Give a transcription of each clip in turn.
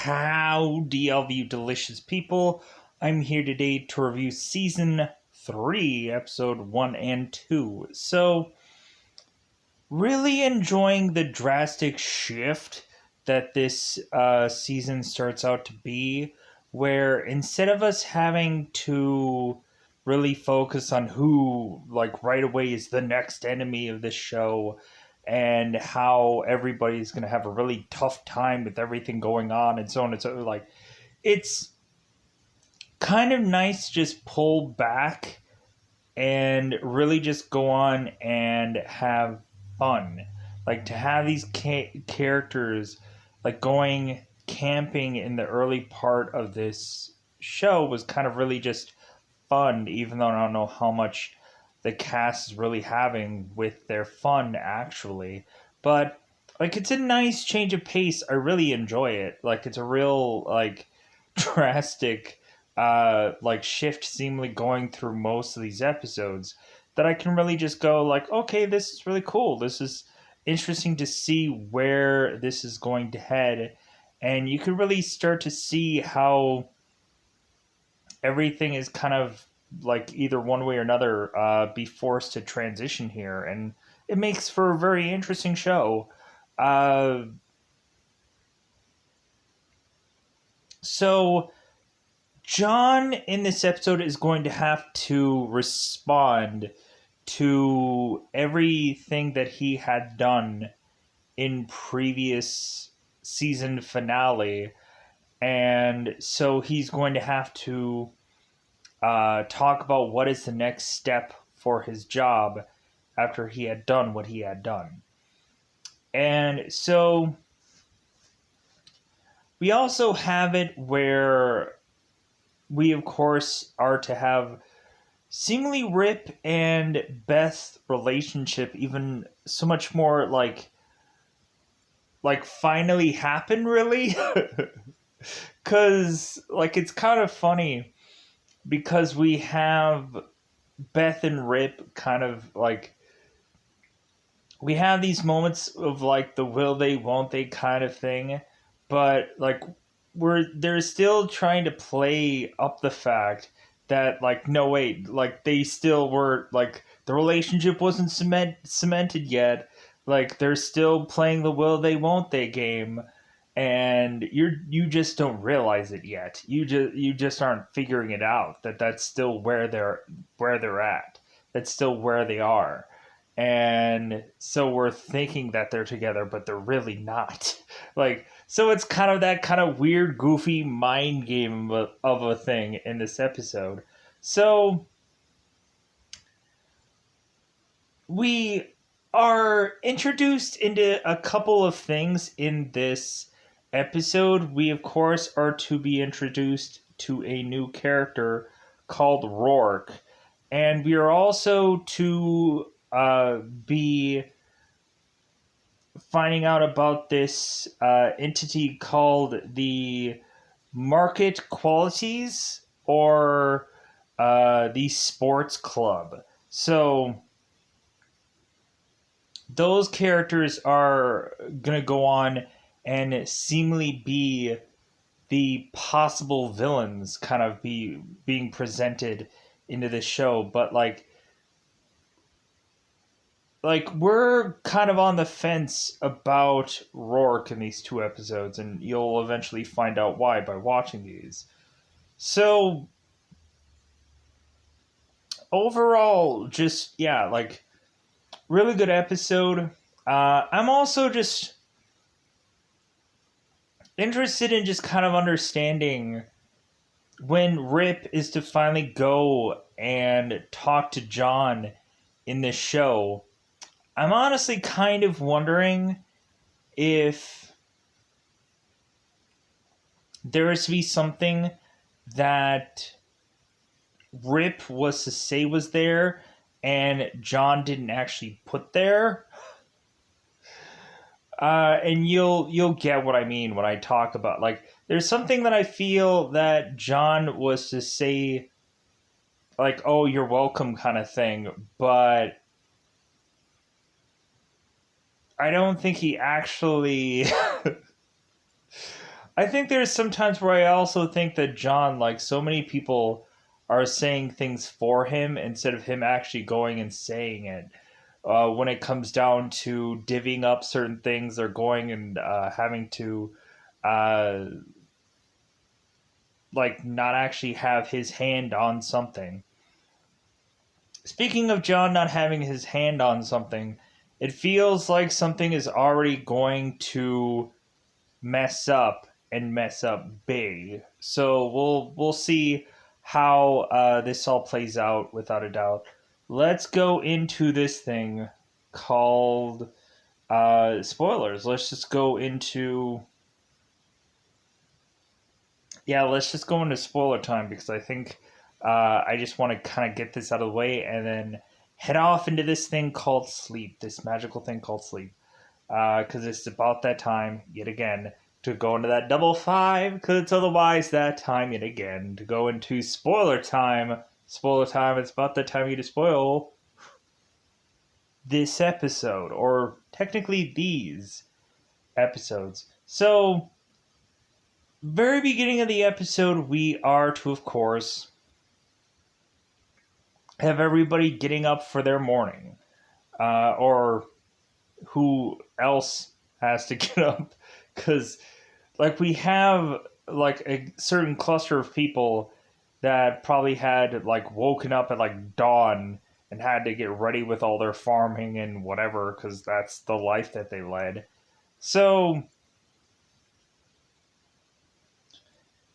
Howdy, all of you delicious people. I'm here today to review Season 3, Episode 1 and 2. So, really enjoying the drastic shift that this season starts out to be, where instead of us having to really focus on who, like, right away is the next enemy of this show, and how everybody's going to have a really tough time with everything going on and so on and so like it's kind of nice to just pull back and really just go on and have fun, like to have these characters like going camping in the early part of this show was kind of really just fun, even though I don't know how much the cast is really having with their fun actually. But like it's a nice change of pace. I really enjoy it. Like it's a real like drastic like shift seemingly going through most of these episodes that I can really just go like, okay, this is really cool. This is interesting to see where this is going to head. And you can really start to see how everything is kind of like either one way or another be forced to transition here, and it makes for a very interesting show. Uh, so John in this episode is going to have to respond to everything that he had done in previous season finale, and so he's going to have to talk about what is the next step for his job after he had done what he had done. And so we also have it where we, of course, are to have seemingly Rip and Beth's relationship even so much more like finally happen, really. Because like it's kind of funny because we have Beth and Rip kind of like we have these moments of like the will they won't they kind of thing, but like they're still trying to play up the fact that like no wait, like they still were like the relationship wasn't cemented yet, like they're still playing the will they won't they game, and you just don't realize it yet. You just aren't figuring it out that that's still where they're at. That's still where they are. And so we're thinking that they're together, but they're really not. Like, so it's kind of that kind of weird, goofy mind game of a thing in this episode. So we are introduced into a couple of things in this episode. We, of course, are to be introduced to a new character called Rourke. And we are also to be finding out about this entity called the Market Qualities, or the Sports Club. So those characters are going to go on and seemingly be the possible villains kind of being presented into the show. But like we're kind of on the fence about Rourke in these two episodes, and you'll eventually find out why by watching these. So overall, just yeah, like really good episode. I'm also just interested in just kind of understanding when Rip is to finally go and talk to John in this show. I'm honestly kind of wondering if there is to be something that Rip was to say was there and John didn't actually put there. And you'll get what I mean when I talk about like there's something that I feel that John was to say, like, oh, you're welcome kind of thing, but I don't think he actually I think there's sometimes where I also think that John, like so many people, are saying things for him instead of him actually going and saying it. When it comes down to divvying up certain things, or going and having to, uh, like, not actually have his hand on something. Speaking of John not having his hand on something, it feels like something is already going to mess up big. So we'll see how this all plays out without a doubt. Let's go into this thing called spoilers. Let's just go into spoiler time, because I think I just want to kind of get this out of the way and then head off into this thing called sleep, this magical thing called sleep. Because it's about that time yet again to go into that double five, because it's otherwise that time yet again to go into spoiler time. Spoiler time, it's about that time you to spoil this episode, or technically these episodes. So, very beginning of the episode, we are to, of course, have everybody getting up for their morning. Or who else has to get up, because like we have like a certain cluster of people that probably had like woken up at like dawn and had to get ready with all their farming and whatever, because that's the life that they led. So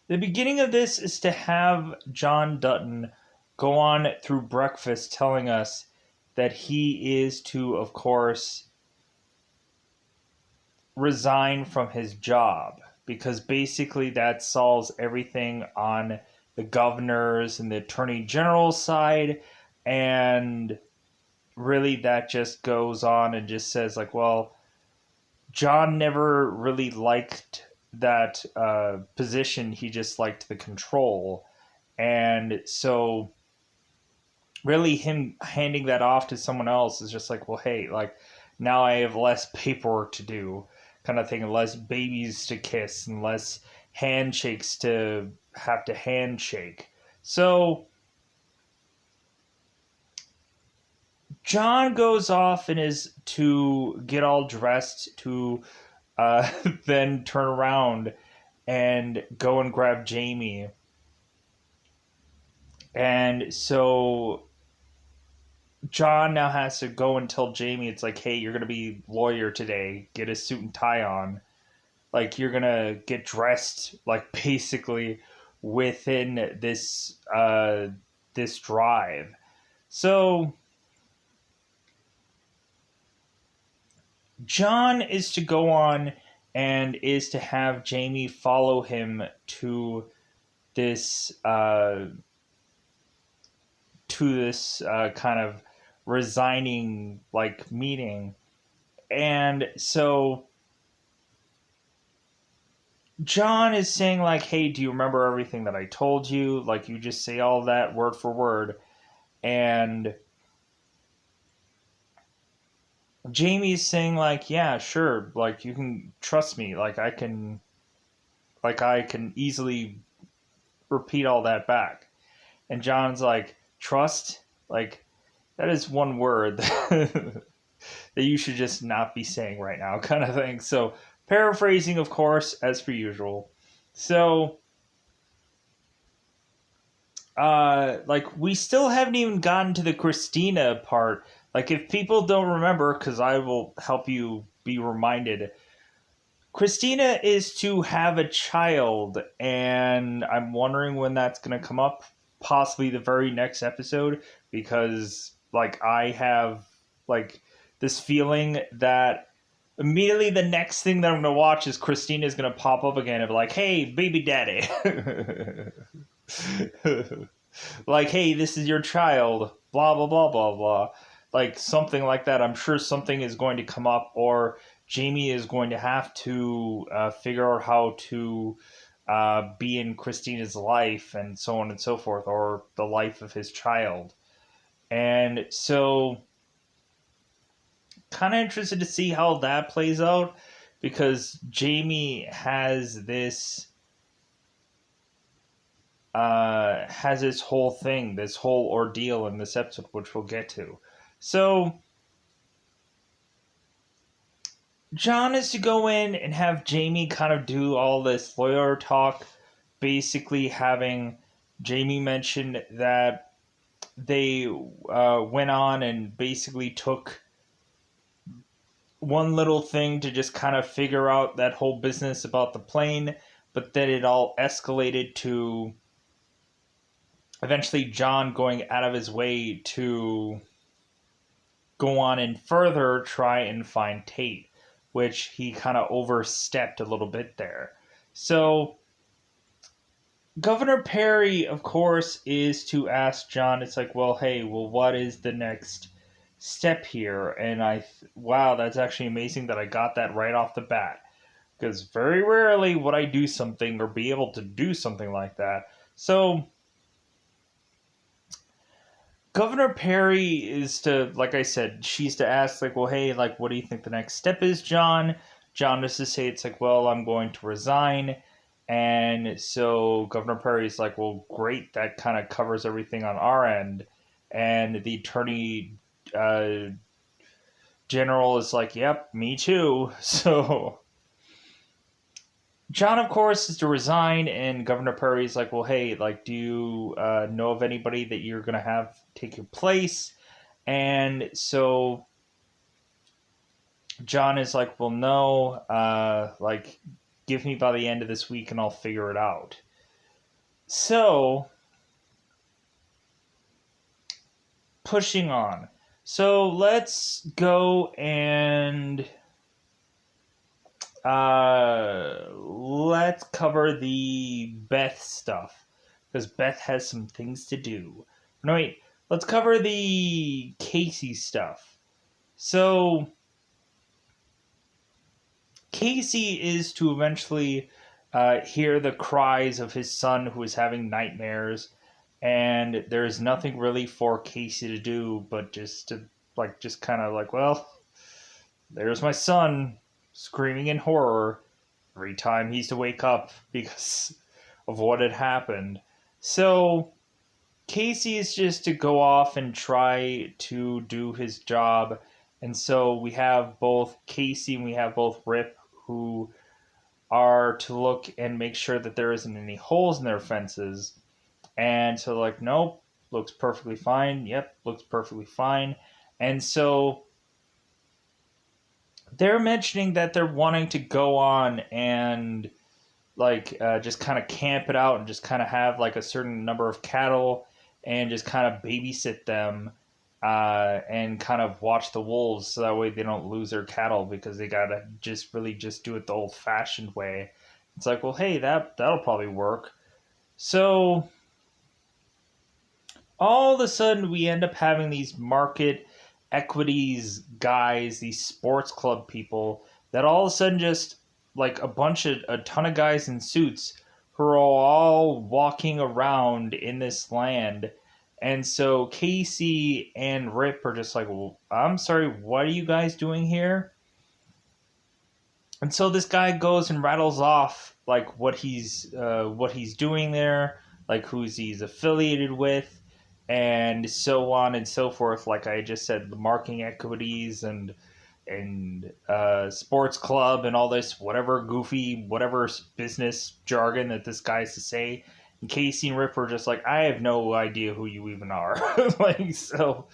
the beginning of this is to have John Dutton go on through breakfast telling us that he is to, of course, resign from his job, because basically that solves everything on the governor's and the attorney general's side. And really that just goes on and just says like, well, John never really liked that position. He just liked the control. And so really him handing that off to someone else is just like, well, hey, like now I have less paperwork to do, kind of thing, less babies to kiss and less handshakes to have to handshake. So John goes off and is to get all dressed to then turn around and go and grab Jamie. And so John now has to go and tell Jamie, it's like, hey, you're going to be lawyer today. Get a suit and tie on. Like, you're going to get dressed, like, basically within this drive. So John is to go on and is to have Jamie follow him this uh, to this kind of resigning like meeting. And so John is saying like, hey, do you remember everything that I told you? Like, you just say all that word for word. And Jamie's saying like, yeah, sure, like you can trust me, I can easily repeat all that back. And John's like, trust? Like, that is one word that you should just not be saying right now, kind of thing. So, paraphrasing, of course, as per usual. So, like, we still haven't even gotten to the Christina part. Like, if people don't remember, because I will help you be reminded, Christina is to have a child, and I'm wondering when that's going to come up. Possibly the very next episode, because, like, I have, like, this feeling that immediately the next thing that I'm going to watch is Christina is going to pop up again and be like, hey, baby daddy. Like, hey, this is your child, blah, blah, blah, blah, blah. Like, something like that. I'm sure something is going to come up, or Jamie is going to have to figure out how to be in Christina's life, and so on and so forth, or the life of his child. And so, kind of interested to see how that plays out, because Jamie has this whole thing, this whole ordeal in this episode, which we'll get to. So John is to go in and have Jamie kind of do all this lawyer talk, basically having Jamie mention that they went on and basically took one little thing to just kind of figure out that whole business about the plane, but then it all escalated to eventually John going out of his way to go on and further try and find Tate, which he kind of overstepped a little bit there. So Governor Perry, of course, is to ask John, it's like, well, hey, well, what is the next step here? And wow, that's actually amazing that I got that right off the bat. Because very rarely would I do something or be able to do something like that. So Governor Perry is to, like I said, she's to ask, like, well, hey, like, what do you think the next step is, John? John is to say, it's like, well, I'm going to resign. And so Governor Perry's like, well, great, that kind of covers everything on our end. And the attorney general is like, yep, me too. So John, of course, is to resign, and Governor Perry's like, well, hey, like, do you know of anybody that you're going to have take your place? And so John is like, well, no, like, give me by the end of this week and I'll figure it out. So, pushing on. So, let's go and let's cover the Beth stuff, because Beth has some things to do. No, wait, let's cover the Casey stuff. So Casey is to eventually hear the cries of his son who is having nightmares, and there's nothing really for Casey to do but just kind of like, well, there's my son screaming in horror every time he's to wake up because of what had happened. So Casey is just to go off and try to do his job. And so we have both Casey and we have both Rip, who are to look and make sure that there isn't any holes in their fences. And so, like, nope, looks perfectly fine. Yep, looks perfectly fine. And so they're mentioning that they're wanting to go on and just kind of camp it out and just kind of have like a certain number of cattle and just kind of babysit them and kind of watch the wolves so that way they don't lose their cattle, because they gotta just really just do it the old fashioned way. It's like, well, hey, that'll probably work. So all of a sudden we end up having these market equities guys, these sports club people, that all of a sudden just like a ton of guys in suits who are all walking around in this land. And so Casey and Rip are just like, well, I'm sorry, what are you guys doing here? And so this guy goes and rattles off like what he's doing there, like who's he's affiliated with, and so on and so forth. Like I just said, the marketing equities and sports club and all this whatever goofy whatever business jargon that this guy's to say. And Casey and Rip are just like, I have no idea who you even are. Like, so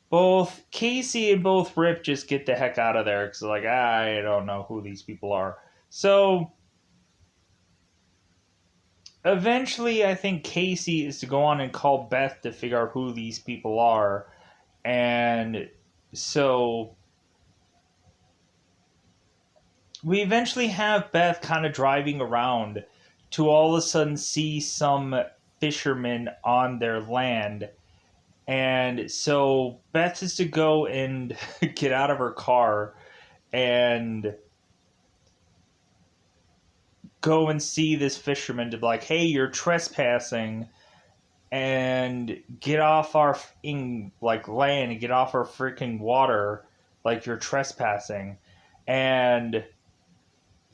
both Casey and both Rip just get the heck out of there because like, I don't know who these people are. So eventually I think Casey is to go on and call Beth to figure out who these people are. And so we eventually have Beth kind of driving around to all of a sudden see some fishermen on their land. And so Beth is to go and get out of her car and go and see this fisherman to be like, hey, you're trespassing, and get off our land and get off our freaking water, like you're trespassing. And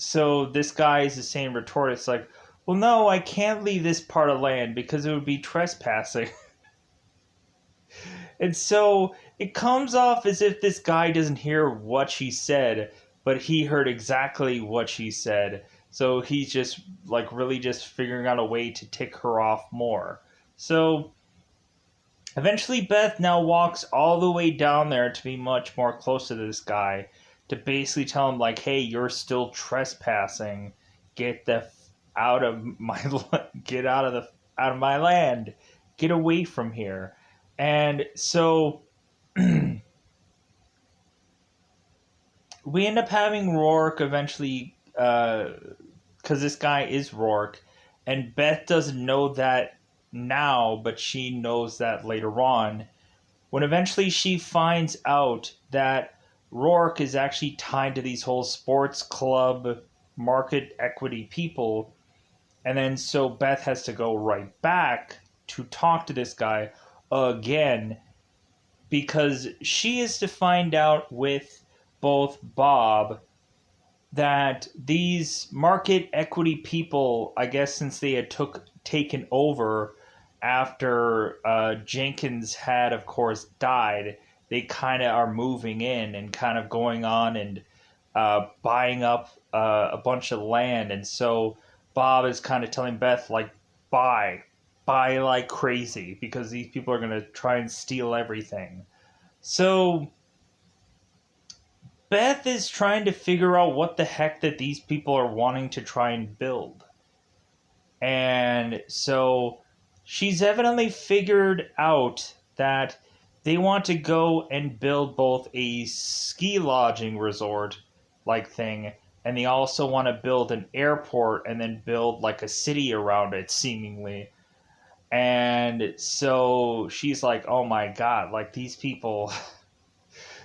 so this guy is the same retort. It's like, well, no, I can't leave this part of land because it would be trespassing. And so it comes off as if this guy doesn't hear what she said, but he heard exactly what she said. So he's just like really just figuring out a way to tick her off more. So eventually Beth now walks all the way down there to be much more close to this guy to basically tell him like, "Hey, you're still trespassing. Get the out of my get out of my land. Get away from here." And so we end up having Rourke eventually, because this guy is Rourke, and Beth doesn't know that now, but she knows that later on. When eventually she finds out that Rourke is actually tied to these whole sports club market equity people, and then so Beth has to go right back to talk to this guy again because she is to find out with both Bob that these market equity people, I guess since they had taken over after Jenkins had, of course, died, they kind of are moving in and kind of going on and buying up a bunch of land. And so Bob is kind of telling Beth, like, buy like crazy because these people are going to try and steal everything. So Beth is trying to figure out what the heck that these people are wanting to try and build. And so she's evidently figured out that they want to go and build both a ski lodging resort like thing, and they also want to build an airport and then build like a city around it, seemingly. And so she's like, oh my god, like these people,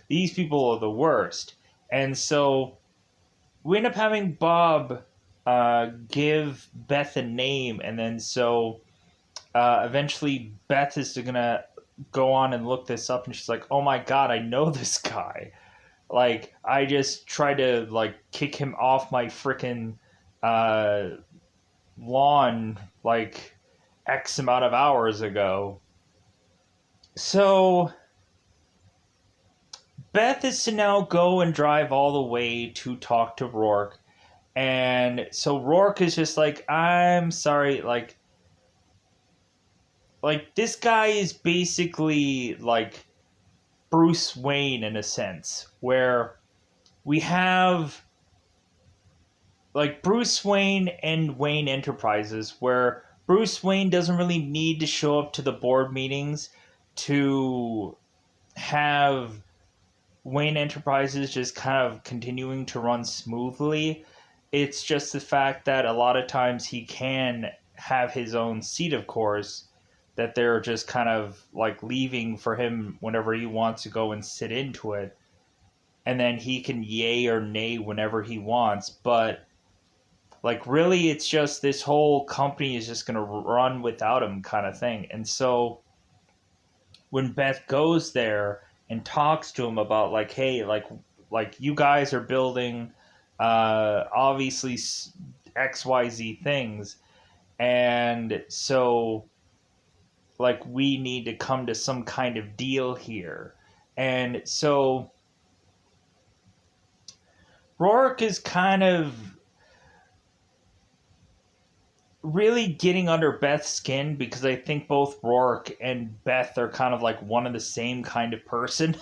these people are the worst. And so we end up having Bob give Beth a name, and then so eventually Beth is gonna go on and look this up, and she's like, "Oh my god, I know this guy! Like, I just tried to like kick him off my freaking lawn like X amount of hours ago." So Beth is to now go and drive all the way to talk to Rourke. And so Rourke is just like, I'm sorry, like this guy is basically like Bruce Wayne in a sense, where we have like Bruce Wayne and Wayne Enterprises, where Bruce Wayne doesn't really need to show up to the board meetings to have Wayne Enterprises just kind of continuing to run smoothly. It's just the fact that a lot of times he can have his own seat, of course, that they're just kind of like leaving for him whenever he wants to go and sit into it. And then he can yay or nay whenever he wants. But like really it's just this whole company is just going to run without him kind of thing. And so when Beth goes there and talks to him about like, hey, like you guys are building obviously XYZ things, and so like we need to come to some kind of deal here. And so Rourke is kind of really getting under Beth's skin because I think both Rourke and Beth are kind of like one of the same kind of person.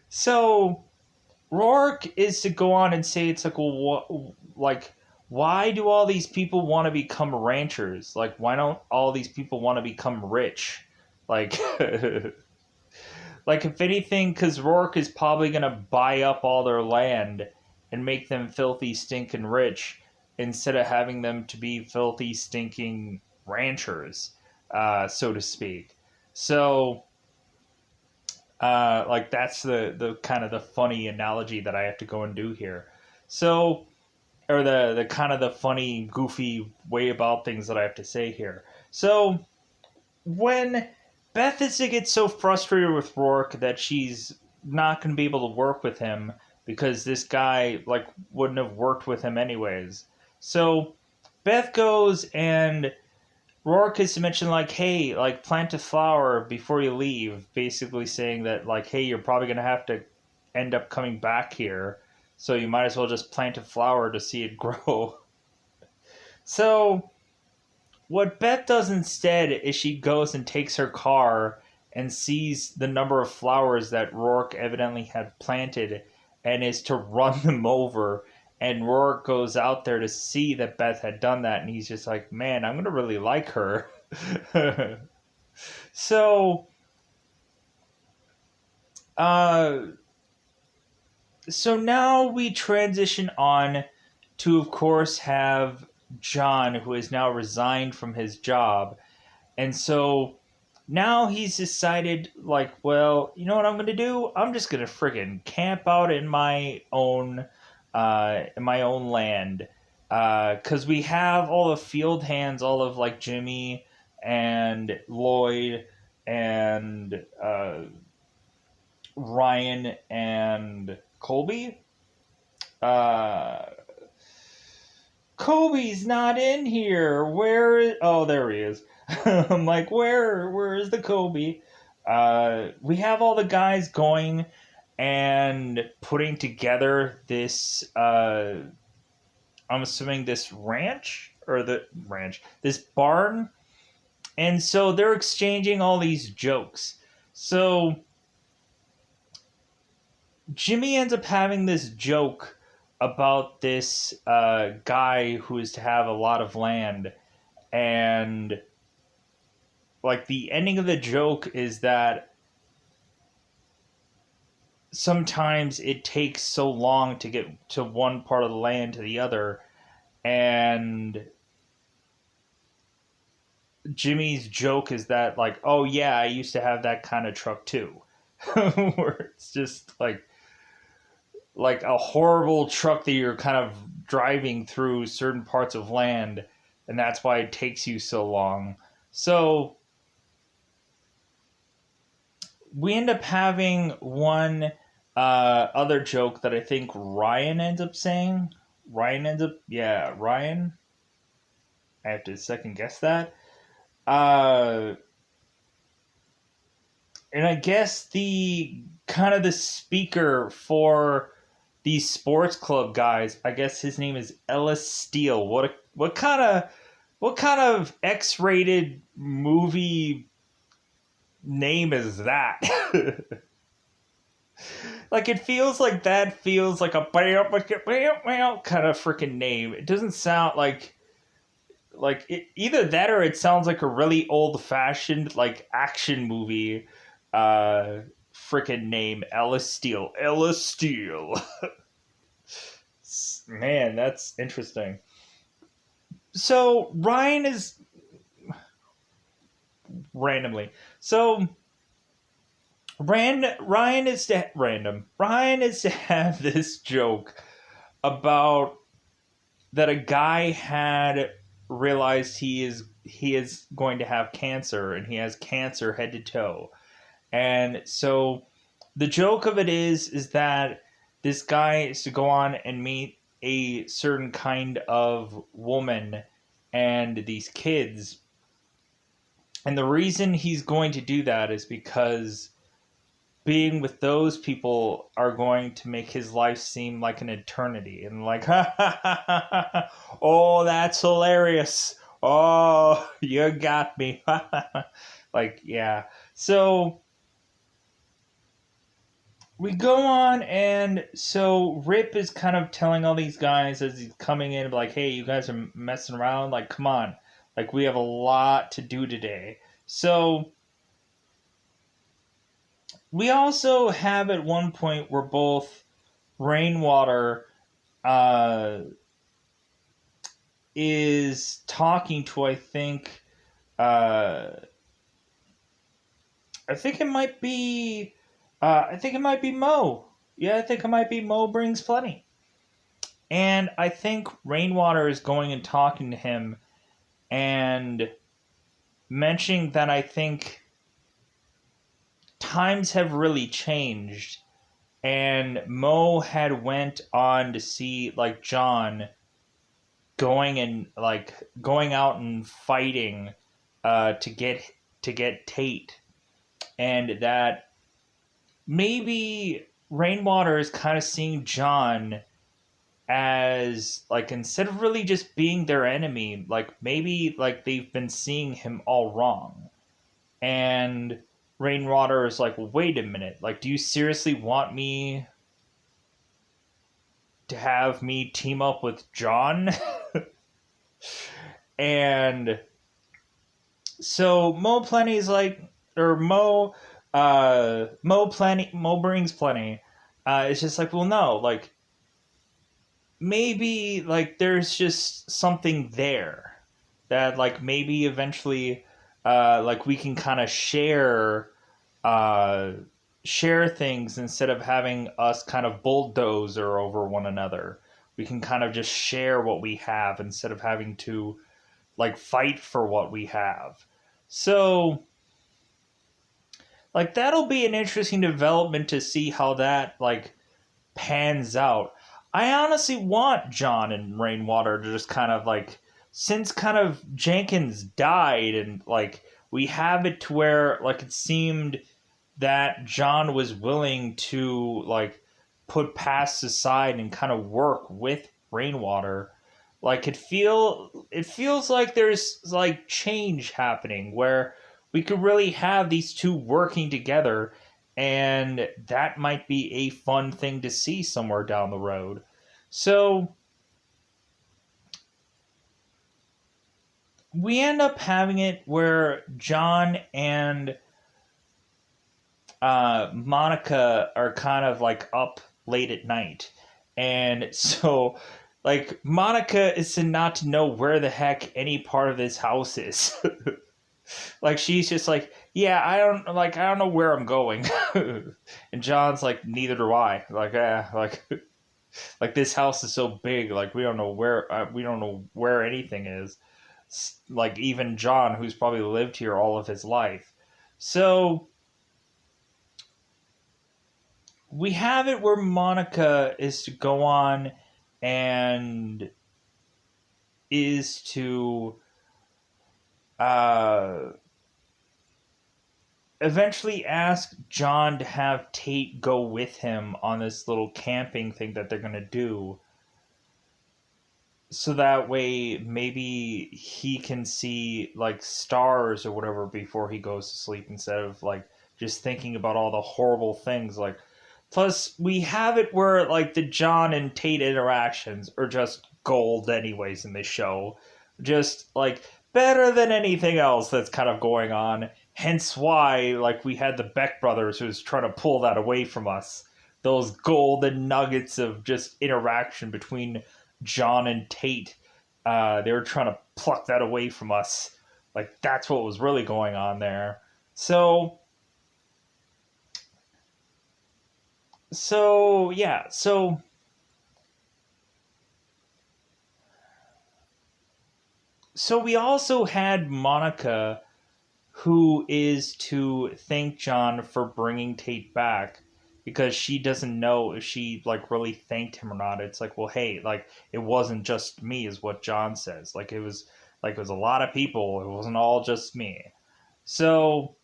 So Rourke is to go on and say it's like, well, what, like, why do all these people want to become ranchers? Like, why don't all these people want to become rich? Like, like if anything, because Rourke is probably gonna buy up all their land and make them filthy, stinking rich instead of having them to be filthy, stinking ranchers, so to speak. So like that's the kind of the funny analogy that I have to go and do here. So, or the kind of the funny, goofy way about things that I have to say here. So, when Beth is to get so frustrated with Rourke that she's not going to be able to work with him because this guy like wouldn't have worked with him anyways. So Beth goes and Rourke is to mention like, hey, like plant a flower before you leave, basically saying that like, hey, you're probably gonna have to end up coming back here, so you might as well just plant a flower to see it grow. So what Beth does instead is she goes and takes her car and sees the number of flowers that Rourke evidently had planted and is to run them over. And Rourke goes out there to see that Beth had done that, and he's just like, man, I'm going to really like her. so, uh, so now we transition on to, of course, have John, who has now resigned from his job. And so now he's decided, like, well, you know what I'm going to do? I'm just going to friggin' camp out in my own land. Because we have all the field hands, all of, like, Jimmy and Lloyd and Ryan and Colby. Uh, Kobe's not in here. Where is... Oh, there he is. I'm like, where is the Kobe? We have all the guys going and putting together this, I'm assuming this this barn. And so they're exchanging all these jokes. So Jimmy ends up having this joke about this guy who is to have a lot of land, and like the ending of the joke is that sometimes it takes so long to get to one part of the land to the other, and Jimmy's joke is that like, oh yeah, I used to have that kind of truck too. Where it's just like a horrible truck that you're kind of driving through certain parts of land, and that's why it takes you so long. So we end up having one other joke that I think Ryan ends up saying. Ryan. I have to second guess that. And I guess the kind of the speaker for these sports club guys, I guess his name is Ellis Steele. What kind of X-rated movie name is that? Like it feels like that feels like a kind of freaking name. It doesn't sound like either that or it sounds like a really old fashioned like action movie freaking name. Ellis Steele. Man, that's interesting. So Ryan is randomly. So Ryan is to have this joke about that a guy had realized he is going to have cancer, and he has cancer head to toe. And so the joke of it is that this guy is to go on and meet a certain kind of woman and these kids. And the reason he's going to do that is because being with those people are going to make his life seem like an eternity. And like, oh, that's hilarious. Oh, you got me. Like, yeah. So we go on, and so Rip is kind of telling all these guys as he's coming in, like, hey, you guys are messing around. Like, come on. Like, we have a lot to do today. So we also have at one point where both Rainwater is talking to, uh, I think it might be Mo. Yeah, I think it might be Mo Brings Plenty. And I think Rainwater is going and talking to him and mentioning that I think times have really changed, and Mo had went on to see like John going out and fighting to get Tate, and that maybe Rainwater is kind of seeing John as like, instead of really just being their enemy, like maybe like they've been seeing him all wrong. And Rainwater is like, well, wait a minute, like, do you seriously want me to have me team up with John? And so Mo Plenty's like, or Mo brings Plenty. It's just like, well, no, like maybe like there's just something there that like maybe eventually like we can kind of uh share things instead of having us kind of bulldozer over one another. We can kind of just share what we have instead of having to like fight for what we have. So like that'll be an interesting development to see how that like pans out. I honestly want John and Rainwater to just kind of like, since kind of Jenkins died and like we have it to where like it seemed that John was willing to like put past aside and kind of work with Rainwater. Like it feels like there's like change happening where we could really have these two working together, and that might be a fun thing to see somewhere down the road. So we end up having it where John and Monica are kind of like up late at night. And so, like, Monica is to not to know where the heck any part of this house is. Like, she's just like, yeah, I don't know where I'm going. And John's like, neither do I. Like, like this house is so big, like we don't know where anything is. Like even John, who's probably lived here all of his life. So we have it where Monica is to go on and is to uh, eventually ask John to have Tate go with him on this little camping thing that they're going to do. So that way maybe he can see like stars or whatever before he goes to sleep instead of like just thinking about all the horrible things. Like, plus we have it where like the John and Tate interactions are just gold anyways in this show, just like better than anything else that's kind of going on. Hence why like we had the Beck brothers who's trying to pull that away from us, those golden nuggets of just interaction between John and Tate. They were trying to pluck that away from us. Like that's what was really going on there. So yeah, so we also had Monica, who is to thank John for bringing Tate back because she doesn't know if she like really thanked him or not. It's like, well, hey, like it wasn't just me, is what John says. Like it was a lot of people. It wasn't all just me. So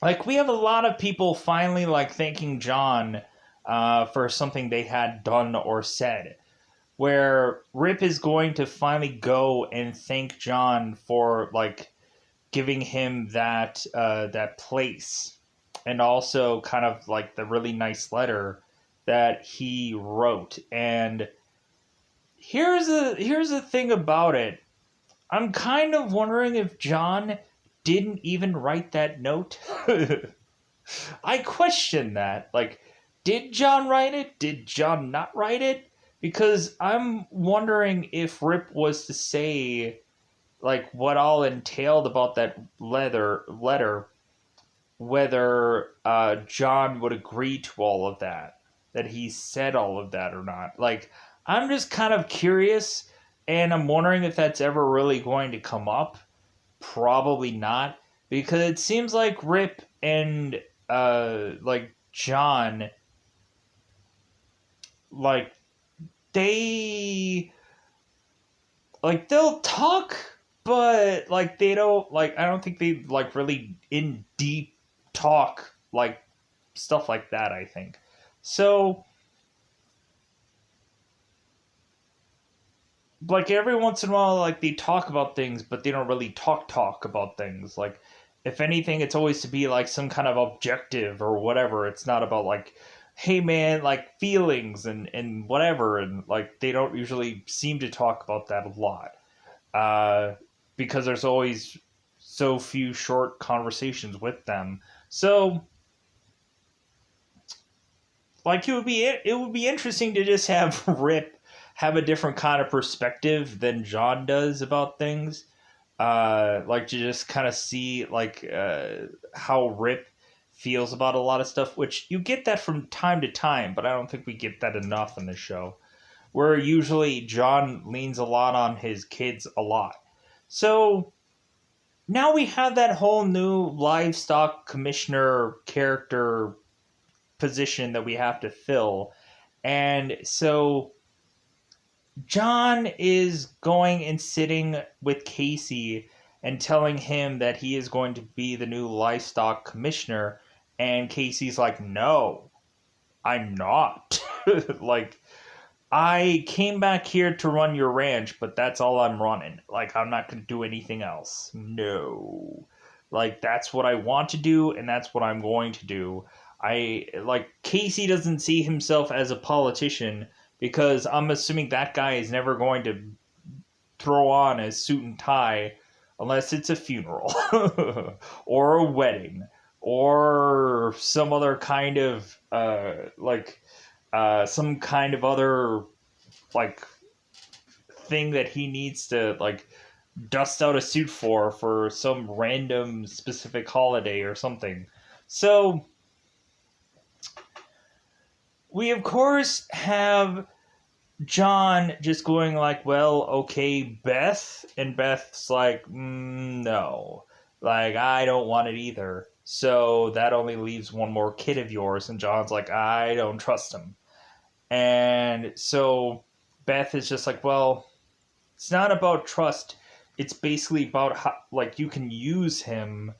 like we have a lot of people finally like thanking John for something they had done or said, where Rip is going to finally go and thank John for like giving him that place, and also kind of like the really nice letter that he wrote. And here's the thing about it. I'm kind of wondering if John didn't even write that note. I question that. Like, did John write it? Did John not write it? Because I'm wondering if Rip was to say like what all entailed about that letter, whether John would agree to all of that he said all of that or not. Like, I'm just kind of curious, and I'm wondering if that's ever really going to come up. Probably not, because it seems like Rip and like John, like they they'll talk, but like they don't like I don't think they like really in deep talk like stuff like that, I think. So like every once in a while like they talk about things, but they don't really talk about things. Like if anything, it's always to be like some kind of objective or whatever. It's not about like, hey man, like feelings and whatever, and like they don't usually seem to talk about that a lot. Because there's always so few short conversations with them. So like it would be interesting to just have Rip have a different kind of perspective than John does about things. Like to just kind of see like how Rip feels about a lot of stuff, which you get that from time to time, but I don't think we get that enough in the show. Where usually John leans a lot on his kids a lot. So now we have that whole new livestock commissioner character position that we have to fill. And so John is going and sitting with Casey and telling him that he is going to be the new livestock commissioner. And Casey's like, no, I'm not. Like, I came back here to run your ranch, but that's all I'm running. Like, I'm not going to do anything else. No. Like, that's what I want to do, and that's what I'm going to do. Casey doesn't see himself as a politician because I'm assuming that guy is never going to throw on a suit and tie unless it's a funeral or a wedding or some other kind of, some kind of other like thing that he needs to like dust out a suit for some random specific holiday or something. So we of course have John just going like, well, okay, Beth, and Beth's like, no, like I don't want it either. So that only leaves one more kid of yours, and John's like, I don't trust him. And so Beth is just like, well, it's not about trust. It's basically about how, like, you can use him.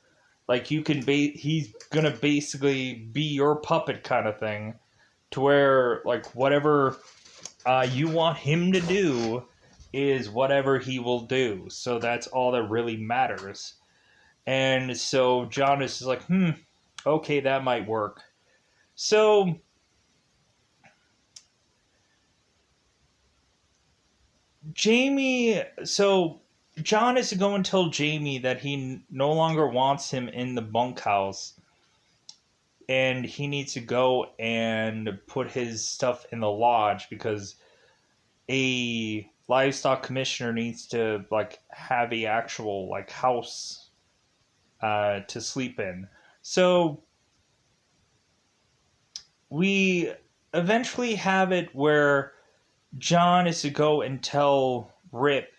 Like, he's gonna basically be your puppet kind of thing. To where, like, whatever you want him to do is whatever he will do. So that's all that really matters. And so John is just like, okay, that might work. So Jamie, so John is to go and tell Jamie that he no longer wants him in the bunkhouse and he needs to go and put his stuff in the lodge because a livestock commissioner needs to like have a actual like house to sleep in. So we eventually have it where John is to go and tell Rip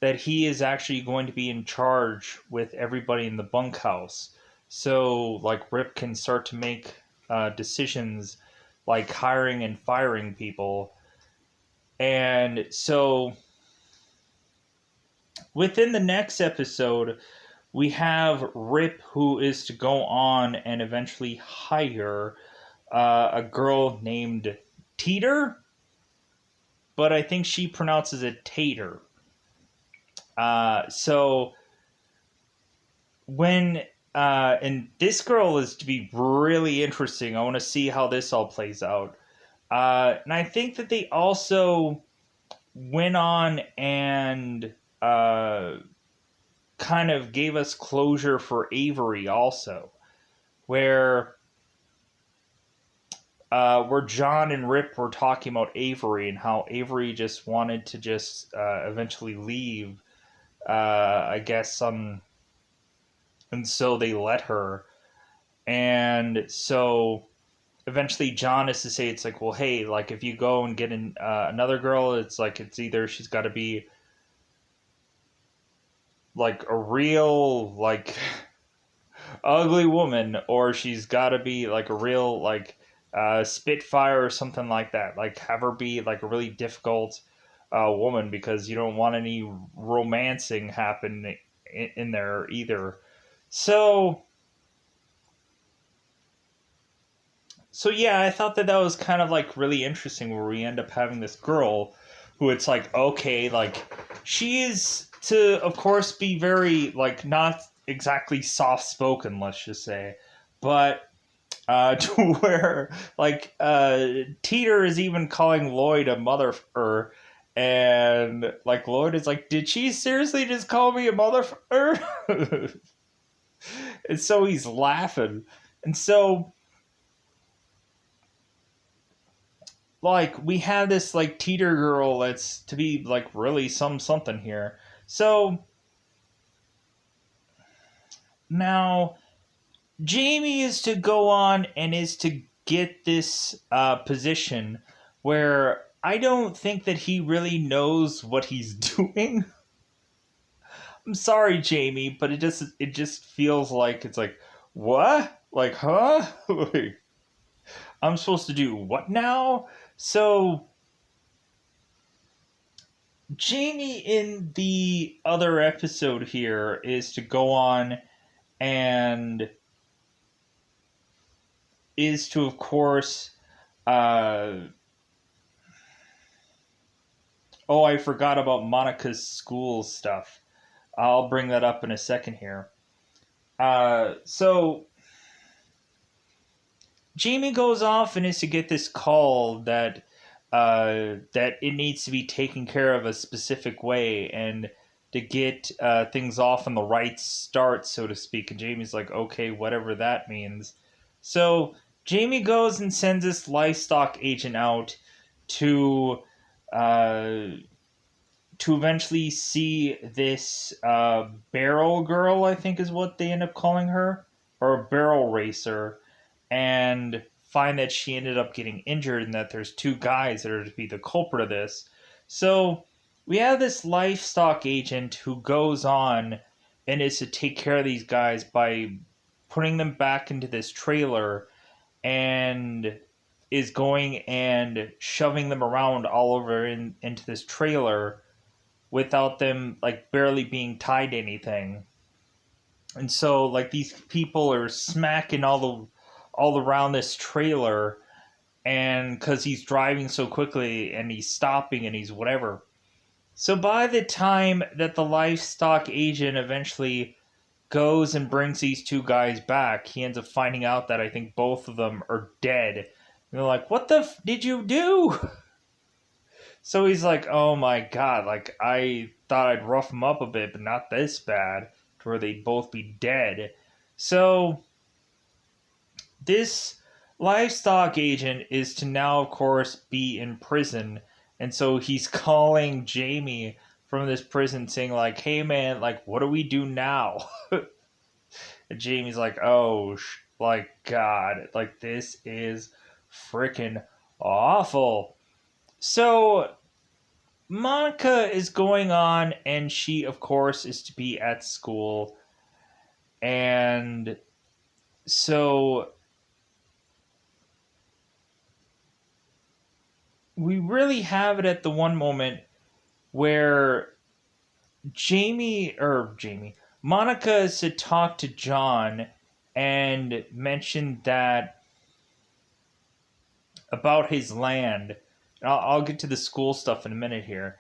that he is actually going to be in charge with everybody in the bunkhouse. So, like, Rip can start to make decisions like hiring and firing people. And so, within the next episode, we have Rip who is to go on and eventually hire a girl named Teeter, but I think she pronounces it Tater. So when and this girl is to be really interesting. I want to see how this all plays out. And I think that they also went on and kind of gave us closure for Avery also, where John and Rip were talking about Avery and how Avery just wanted to just eventually leave. I guess and so they let her, and so eventually John is to say it's like, well, hey, like if you go and get another girl, it's like it's either she's got to be like a real like ugly woman, or she's got to be like a real like Spitfire or something like that. Like have her be like a really difficult woman because you don't want any romancing happen in there either. So so yeah, I thought that that was kind of like really interesting where we end up having this girl who it's like okay, like she is to of course be very like not exactly soft spoken, let's just say, but to where like Teeter is even calling Lloyd a mother and like Lloyd is like, did she seriously just call me a mother and so he's laughing, and so like we have this like Teeter girl that's to be like really something here. So now Jamie is to go on and is to get this position where I don't think that he really knows what he's doing. I'm sorry, Jamie, but it just feels like it's like what? Like, huh? Like, I'm supposed to do what now? So Jamie in the other episode here is to go on and is to of course uh oh, I forgot about Monica's school stuff. I'll bring that up in a second here. So Jamie goes off and is to get this call that that it needs to be taken care of a specific way and to get things off on the right start, so to speak. And Jamie's like, okay, whatever that means. So Jamie goes and sends this livestock agent out to uh, to eventually see this barrel girl, I think is what they end up calling her, or a barrel racer, and find that she ended up getting injured and that there's two guys that are to be the culprit of this. So we have this livestock agent who goes on and is to take care of these guys by putting them back into this trailer and is going and shoving them around all over into this trailer without them like barely being tied to anything. And so like these people are smacking all around this trailer, and cuz he's driving so quickly and he's stopping and he's whatever. So by the time that the livestock agent eventually goes and brings these two guys back, he ends up finding out that I think both of them are dead. And they're like, "What the did you do?" So he's like, "Oh my god, like I thought I'd rough them up a bit, but not this bad, to where they'd both be dead." So this livestock agent is to now, of course, be in prison, and so he's calling Jamie from this prison, saying like, "Hey man, like what do we do now?" And Jamie's like, "Oh, like God, like this is freaking awful." So Monica is going on, and she, of course, is to be at school. And so we really have it at the one moment where Monica is to talk to John and mention that about his land. I'll get to the school stuff in a minute here.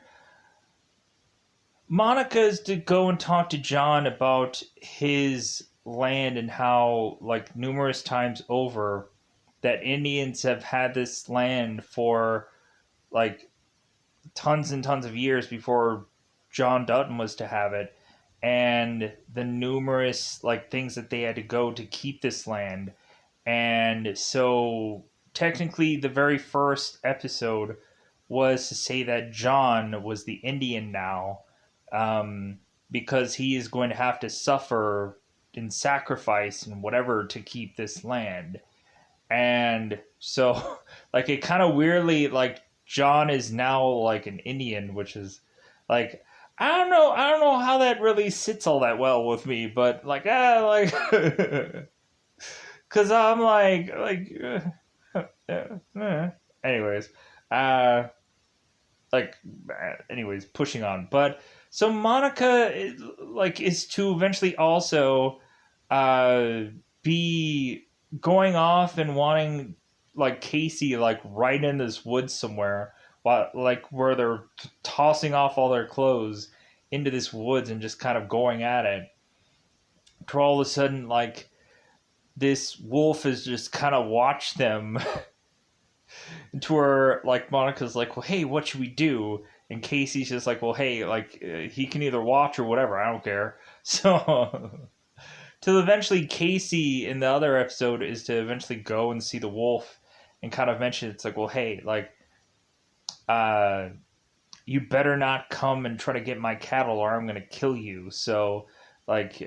Monica is to go and talk to John about his land and how, like, numerous times over, that Indians have had this land for, like, tons and tons of years before John Dutton was to have it, and the numerous, like, things that they had to go to keep this land. And so, technically, the very first episode was to say that John was the Indian now, um, because he is going to have to suffer and sacrifice and whatever to keep this land. And so, like, it kind of weirdly, like, John is now like an Indian, which is like, I don't know how that really sits all that well with me, but like because I'm anyways, uh, like anyways, pushing on. But so Monica is to eventually also uh be going off and wanting like Casey like right in this woods somewhere, while like where they're tossing off all their clothes into this woods and just kind of going at it. To all of a sudden like this wolf has just kind of watched them to where like Monica's like, well, hey, what should we do? And Casey's just like, well, hey, like he can either watch or whatever. I don't care. So till eventually Casey in the other episode is to eventually go and see the wolf and kind of mention it's like, well, hey, like uh, you better not come and try to get my cattle or I'm gonna kill you. So like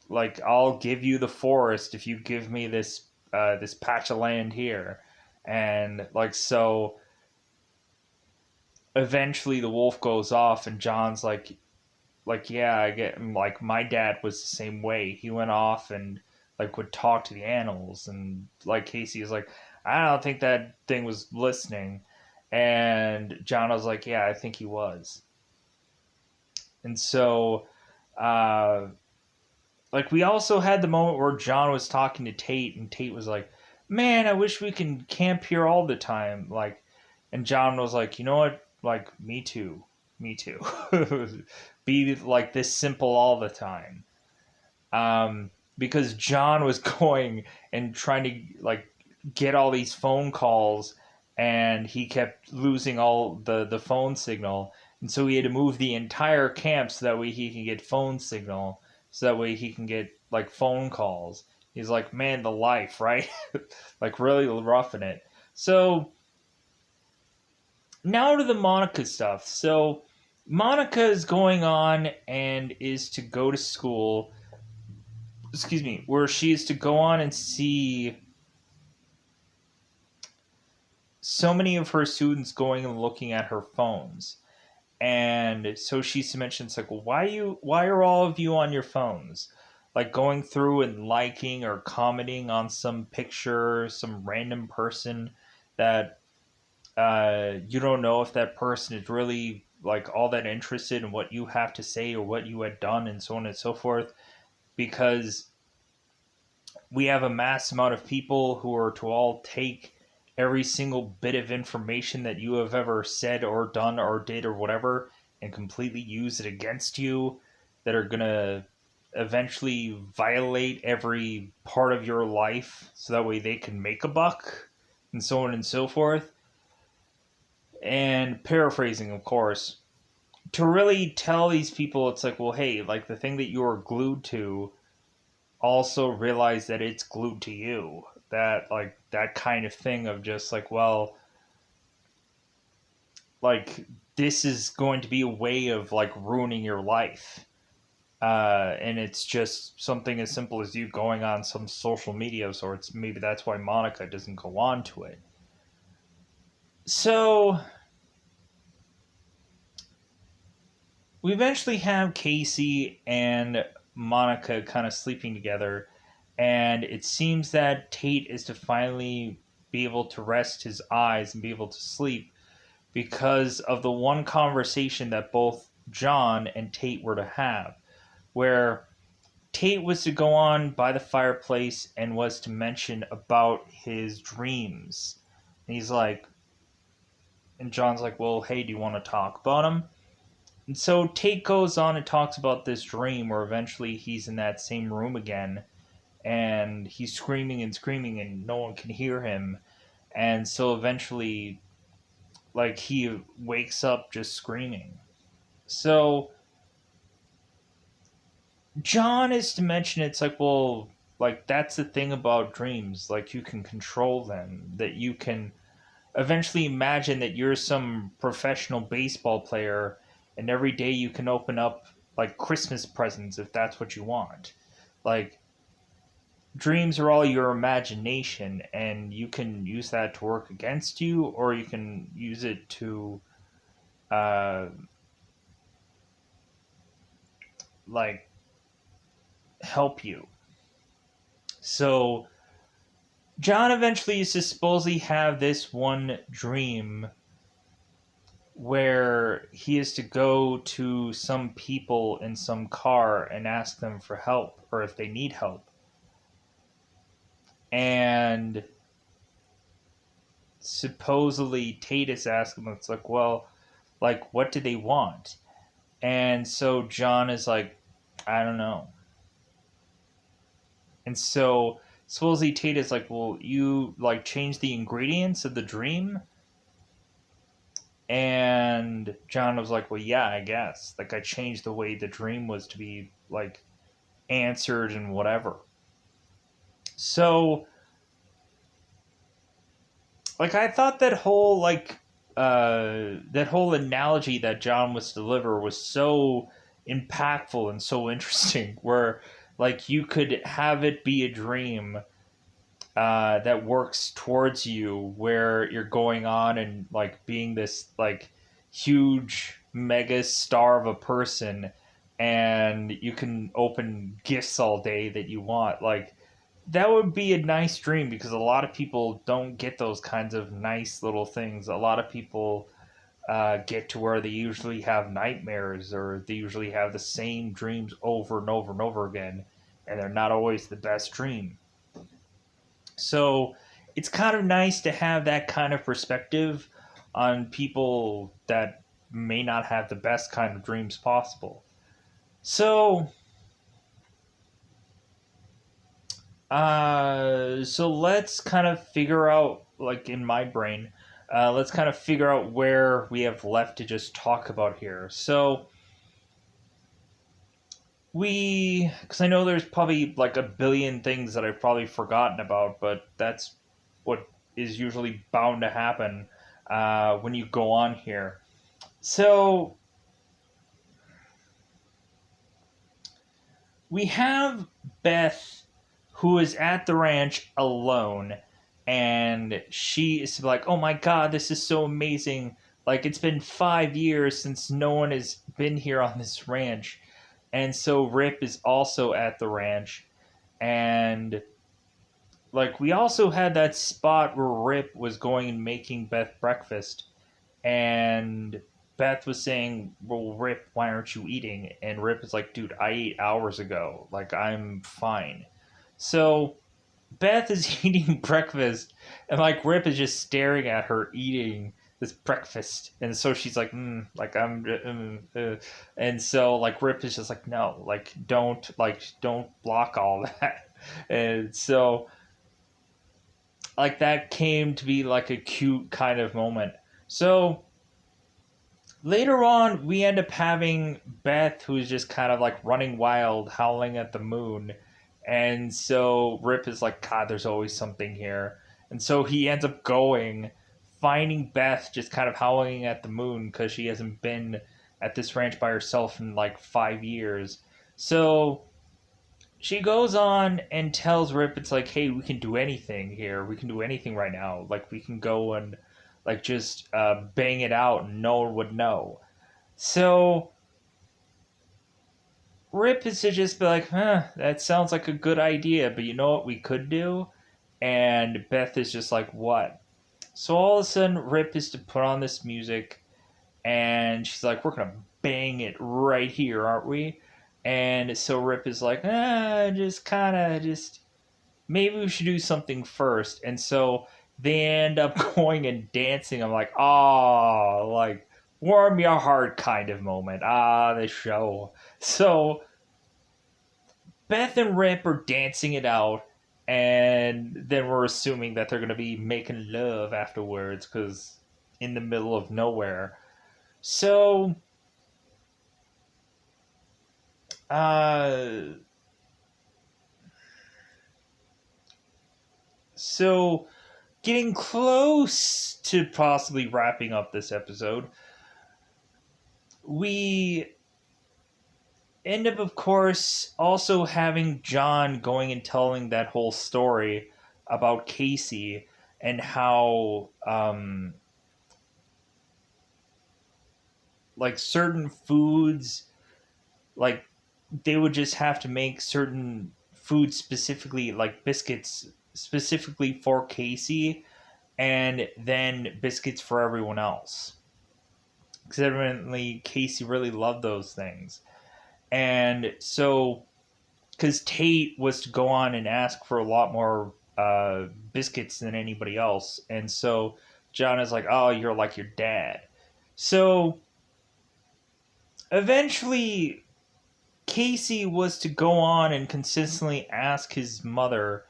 like I'll give you the forest if you give me this patch of land here. And like so eventually the wolf goes off and John's like yeah, I get like my dad was the same way. He went off and like would talk to the animals and like Casey was like, I don't think that thing was listening. And John was like, yeah, I think he was. And so uh like we also had the moment where John was talking to Tate and Tate was like, man, I wish we can camp here all the time. Like, and John was like, you know what? Like, me too. Me too. Be like this simple all the time. Because John was going and trying to like get all these phone calls and he kept losing all the phone signal. And so he had to move the entire camp so that way he can get phone signal. So that way he can get like phone calls. He's like, man, the life, right? Like really roughing it. So now to the Monica stuff. So Monica is going on and is to go to school, excuse me, where she is to go on and see so many of her students going and looking at her phones. And so she's mentioned it's like, well, why are all of you on your phones? Like going through and liking or commenting on some picture, some random person that you don't know if that person is really like all that interested in what you have to say or what you had done and so on and so forth, because we have a mass amount of people who are to all take every single bit of information that you have ever said or done or did or whatever and completely use it against you, that are going to eventually violate every part of your life so that way they can make a buck and so on and so forth. And paraphrasing, of course, to really tell these people it's like, well, hey, like the thing that you are glued to, also realize that it's glued to you. That like that kind of thing of just like, well, like this is going to be a way of like ruining your life. And it's just something as simple as you going on some social media of sorts. Maybe that's why Monica doesn't go on to it. So we eventually have Casey and Monica kind of sleeping together, and it seems that Tate is to finally be able to rest his eyes and be able to sleep because of the one conversation that both John and Tate were to have, where Tate was to go on by the fireplace and was to mention about his dreams. And he's like, and John's like, well, hey, do you want to talk about them? And so Tate goes on and talks about this dream where eventually he's in that same room again and he's screaming and no one can hear him. And so eventually, like, he wakes up just screaming. So John is to mention it's like, well, like, that's the thing about dreams. Like, you can control them, that you can eventually imagine that you're some professional baseball player and every day you can open up like Christmas presents if that's what you want. Like dreams are all your imagination and you can use that to work against you or you can use it to uh, like help you. So John eventually used to supposedly have this one dream where he is to go to some people in some car and ask them for help or if they need help. And supposedly Tatus asked him, it's like, well, like, what do they want? And so John is like, I don't know. And so supposedly Tatus like, well, you like change the ingredients of the dream? And John was like, well, yeah, I guess. Like, I changed the way the dream was to be, like, answered and whatever. So, like, I thought that whole analogy that John was to deliver was so impactful and so interesting, where, like, you could have it be a dream that works towards you where you're going on and like being this like huge mega star of a person and you can open gifts all day that you want, like that would be a nice dream because a lot of people don't get those kinds of nice little things. A lot of people get to where they usually have nightmares or they usually have the same dreams over and over and over again, and they're not always the best dream. So it's kind of nice to have that kind of perspective on people that may not have the best kind of dreams possible. So, so let's kind of figure out, like in my brain, let's kind of figure out where we have left to just talk about here. So, because I know there's probably like a billion things that I've probably forgotten about, but that's what is usually bound to happen when you go on here. So we have Beth, who is at the ranch alone, and she is like, "Oh my god, this is so amazing! Like it's been 5 years since no one has been here on this ranch." And so Rip is also at the ranch, and like we also had that spot where Rip was going and making Beth breakfast, and Beth was saying, "Well, Rip, why aren't you eating?" And Rip is like, "Dude, I ate hours ago. Like I'm fine." So Beth is eating breakfast, and like Rip is just staring at her eating this breakfast, and so she's like, like and so like Rip is just like, "No, don't block all that," and so like that came to be like a cute kind of moment. So later on, we end up having Beth, who's just kind of like running wild, howling at the moon. And so Rip is like, God, there's always something here. And so he ends up going, finding Beth just kind of howling at the moon because she hasn't been at this ranch by herself in like 5 years. So she goes on and tells Rip, it's like, hey, we can do anything here. We can do anything right now. Like, we can go and, like, just bang it out and no one would know. So, Rip is to just be like, that sounds like a good idea, but you know what we could do? And Beth is just like, what? So, all of a sudden, Rip is to put on this music, and she's like, we're going to bang it right here, aren't we? And so Rip is like, just kind of just maybe we should do something first. And so they end up going and dancing. I'm like, oh, like warm your heart kind of moment. The show. So Beth and Rip are dancing it out. And then we're assuming that they're going to be making love afterwards because in the middle of nowhere. So, uh, so getting close to possibly wrapping up this episode, we end up, of course, also having John going and telling that whole story about Casey and how, like, certain foods, like, they would just have to make certain foods specifically, like biscuits specifically for Casey, and then biscuits for everyone else. Because evidently Casey really loved those things. And so, because Tate was to go on and ask for a lot more biscuits than anybody else. And so John is like, oh, you're like your dad. So eventually, Casey was to go on and consistently ask his mother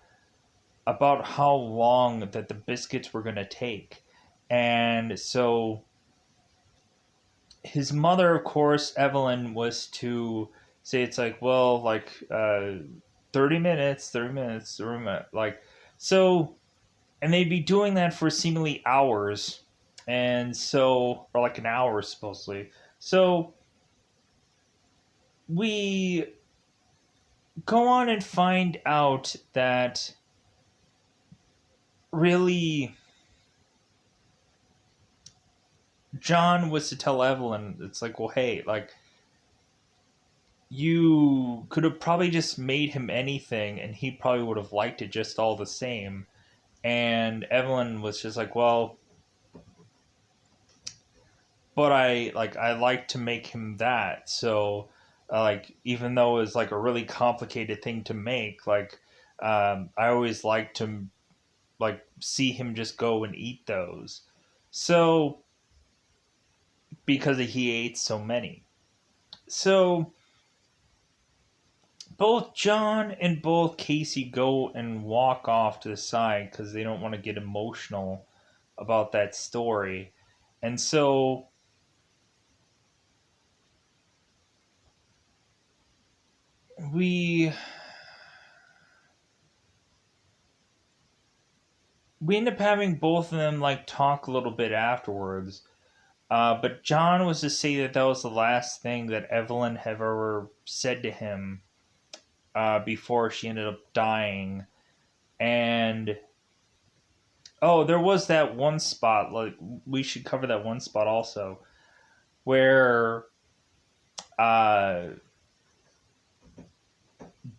about how long that the biscuits were going to take. And so his mother, of course, Evelyn, was to say it's like, well, like 30 minutes, 30 minutes, 30 minutes. Like, so, and they'd be doing that for seemingly hours. And so, or like an hour supposedly. So we go on and find out that really John was to tell Evelyn, it's like, well, hey, like, you could have probably just made him anything and he probably would have liked it just all the same. And Evelyn was just like, well, but I like to make him that. So, like, even though it was like a really complicated thing to make, like, I always like to, like, see him just go and eat those. So, because he ate so many. So, both John and both Casey go and walk off to the side because they don't want to get emotional about that story. And so we we end up having both of them like talk a little bit afterwards. But John was to say that that was the last thing that Evelyn had ever said to him before she ended up dying. And oh, there was that one spot. Like, we should cover that one spot also, where uh,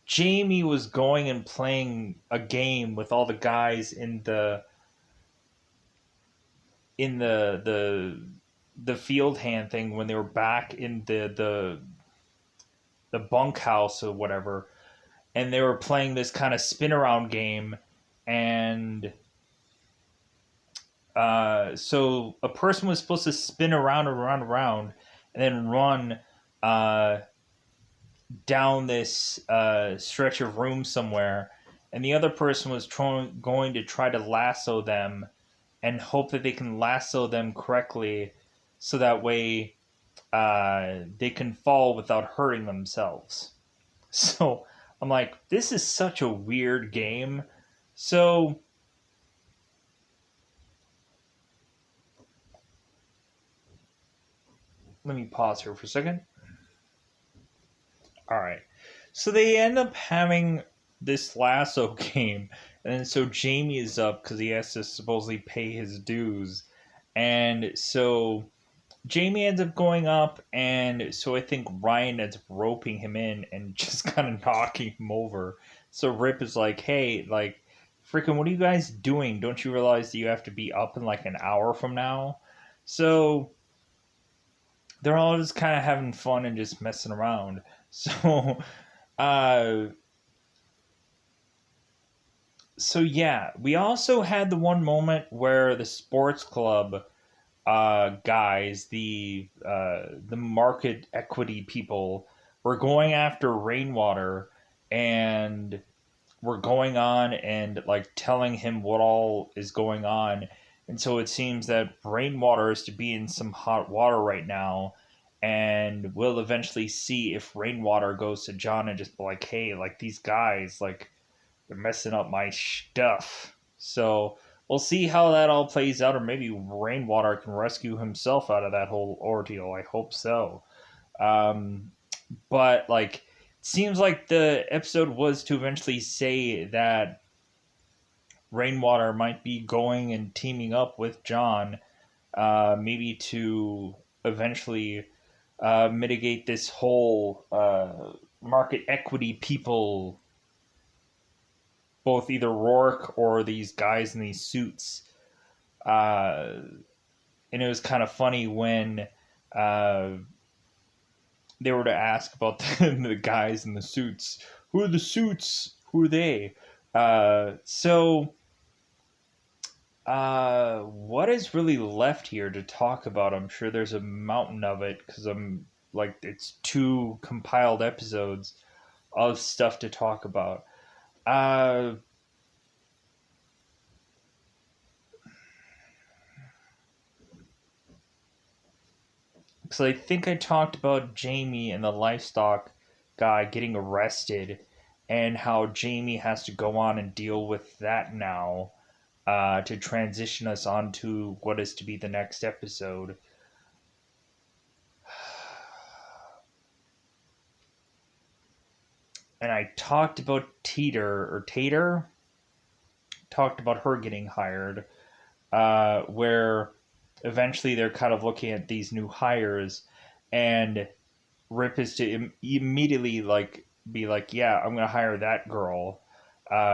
Jamie was going and playing a game with all the guys in the field hand thing when they were back in the bunkhouse or whatever, and they were playing this kind of spin around game, and so a person was supposed to spin around and around and around, and then run uh, down this stretch of room somewhere, and the other person was going to try to lasso them and hope that they can lasso them correctly, so that way they can fall without hurting themselves. So I'm like, this is such a weird game. So let me pause here for a second. All right. So they end up having this lasso game, and so Jamie is up because he has to supposedly pay his dues, and so Jamie ends up going up, and so I think Ryan ends up roping him in and just kind of knocking him over. So Rip is like, "Hey, like, freaking, what are you guys doing? Don't you realize that you have to be up in like an hour from now?" So they're all just kind of having fun and just messing around. So, uh, so yeah, we also had the one moment where the sports club guys, the market equity people, were going after Rainwater, and were going on and like telling him what all is going on. And so it seems that Rainwater is to be in some hot water right now, and we'll eventually see if Rainwater goes to John and just be like, hey, like, these guys, like, they're messing up my stuff. So we'll see how that all plays out, or maybe Rainwater can rescue himself out of that whole ordeal. I hope so. Um, but like, it seems like the episode was to eventually say that Rainwater might be going and teaming up with John, maybe to eventually mitigate this whole market equity people, both either Rourke or these guys in these suits. Uh, and it was kind of funny when uh, they were to ask about the guys in the suits. Who are the suits? Who are they? What is really left here to talk about? I'm sure there's a mountain of it because I'm like, it's two compiled episodes of stuff to talk about. Uh, because I think I talked about Jamie and the livestock guy getting arrested, and how Jamie has to go on and deal with that now, to transition us onto what is to be the next episode. And I talked about Tater, talked about her getting hired, where eventually they're kind of looking at these new hires, and Rip is to immediately like be like, yeah, I'm gonna hire that girl,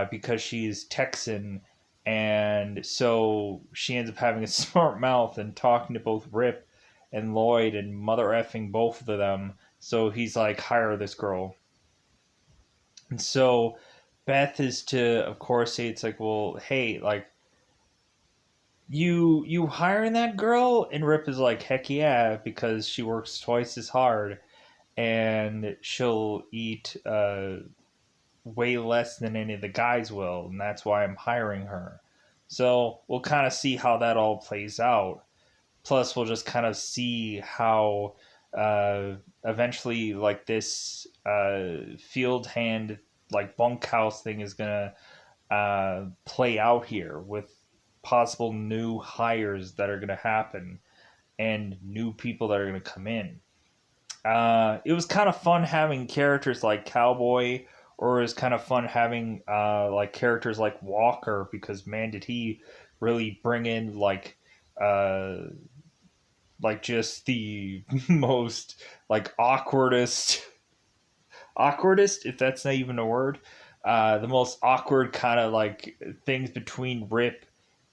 because she's Texan, and so she ends up having a smart mouth and talking to both Rip and Lloyd and mother effing both of them. So he's like, hire this girl, and so Beth is to, of course, say, it's like, well, hey, like, you hiring that girl? And Rip is like, heck yeah, because she works twice as hard and she'll eat way less than any of the guys will, and that's why I'm hiring her. So we'll kind of see how that all plays out. Plus, we'll just kind of see how eventually, like, this field hand, like, bunkhouse thing is gonna play out here with possible new hires that are gonna happen and new people that are gonna come in. It was kind of fun having characters like Cowboy, or it was kind of fun having like characters like Walker, because man, did he really bring in uh, like just the most like awkwardest, if that's not even a word, the most awkward kind of like things between Rip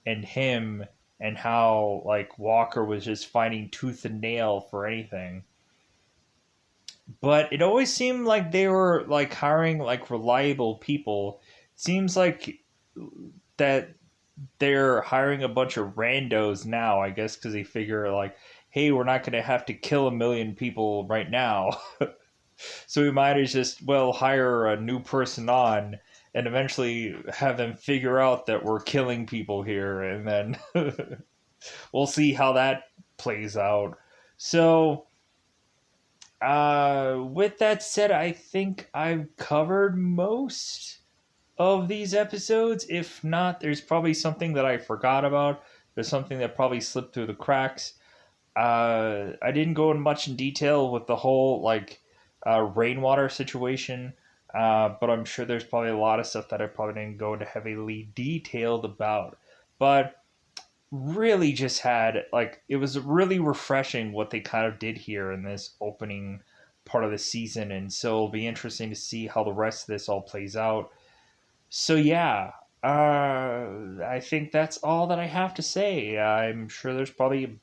and him, and how like Walker was just fighting tooth and nail for anything. But it always seemed like they were like hiring like reliable people. It seems like that they're hiring a bunch of randos now, I guess, because they figure like, hey, we're not going to have to kill a million people right now. So we might as just well hire a new person on and eventually have them figure out that we're killing people here, and then we'll see how that plays out. So with that said, I think I've covered most of these episodes. If not, there's probably something that I forgot about. There's something that probably slipped through the cracks. I didn't go in much in detail with the whole like rainwater situation, but I'm sure there's probably a lot of stuff that I probably didn't go into heavily detailed about. But really just had like, it was really refreshing what they kind of did here in this opening part of the season, and so it'll be interesting to see how the rest of this all plays out. So yeah, I think that's all that I have to say. I'm sure there's probably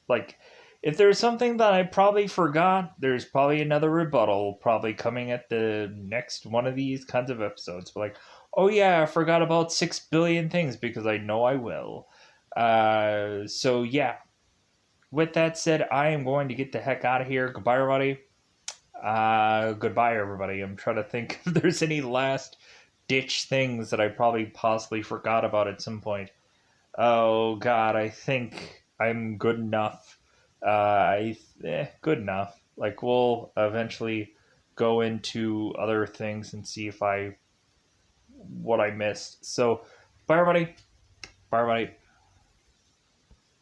like, if there's something that I probably forgot, there's probably another rebuttal probably coming at the next one of these kinds of episodes. But like, oh yeah, I forgot about 6 billion things, because I know I will. So yeah. With that said, I am going to get the heck out of here. Goodbye, everybody. Goodbye, everybody. I'm trying to think if there's any last ditch things that I probably possibly forgot about at some point. Oh God, I think I'm good enough. Good enough. Like, we'll eventually go into other things and see if I what I missed. So, bye everybody. Bye everybody.